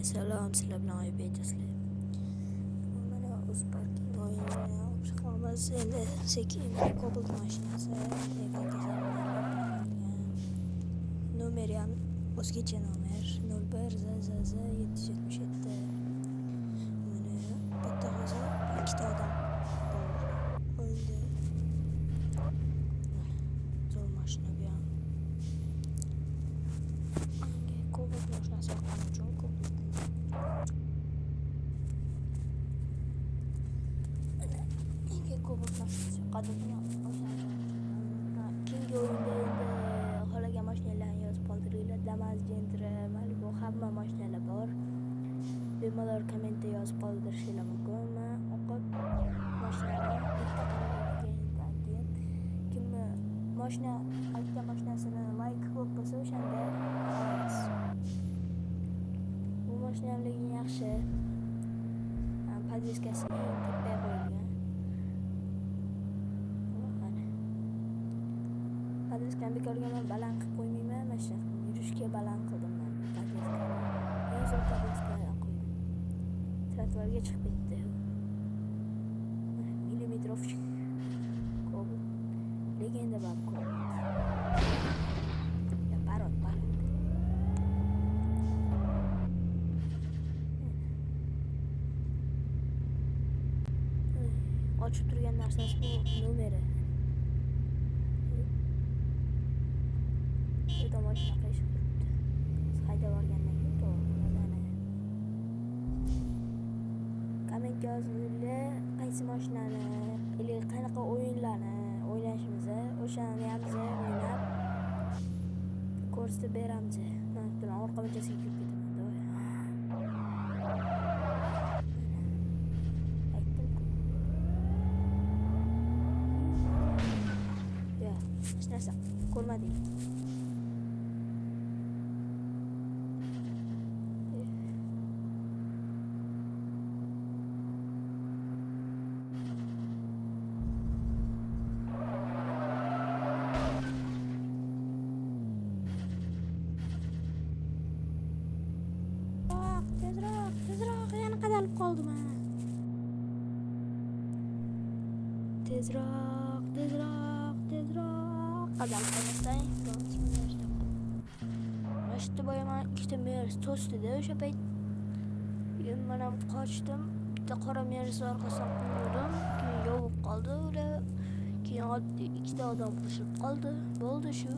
Selam, sizlar bilan Oybekjaslar. Mana o'z parking o'yinini olib chiqamiz. Endi sekin Cobalt mashinasi lekin kasallangan. Nomeri ham o'zgacha nomer 01ZZZ777. Mana bitta hozir ikkita odam bor o'yinda. Zo'r mashina bu ham. Cobalt mashinasi yoqqanim uchun Cobalt mashinasi yoqqanimni keyingi o'yinda endi xohlagan mashinalarni yozib qoldiringlar. Damas, Gentra, Malibu hamma mashinalar bor. Bemalol kommentda yozib qoldirishinglar mumkin. Men o'qib mashinalarni bitta qaragandan keyin kimni mashina aytgan mashinasini like ko'p bo'lsa o'shanda olamiz. Bu mashinalarning yaxshi podveskasi tepaga qo'yilgan. Podveskani bekorga men baland qilib qo'ymayman, mana shu yurishga baland qildim men podveskani. Eng zo'r podveskani qo'ydim. Trotuarga chiqib ketdi. Millimetrovchik Cobalt. Legenda bor Cobalt. Ya parod. Ochib turgan narsasi bu nomeri. Bu mashina qilishib turibdi. Haydab borgandan keyin to'g'ri. Komment yozinglar, qaysi mashinani, qanaqa o'yinlarni o'ynashimizni, o'shani ham biz o'ynab ko'rsatib beramiz. Men bilan orqa mijasiga kirib ketaman. Aytdim-ku. Ya, hech narsa ko'rmadik. Tezroq, yana qadalib qoldim mana. Tezroq. Qadalib qolmasdan. Mashina boyaman ikkita Mercedes to'sdida o'sha payt. Men mana qochdim. Bitta qora Mercedes orqasidan quvdim. Keyin yovib qoldi. Ular keyin oddiy ikkita odam qo'shilib qoldi. Bo'ldi shu.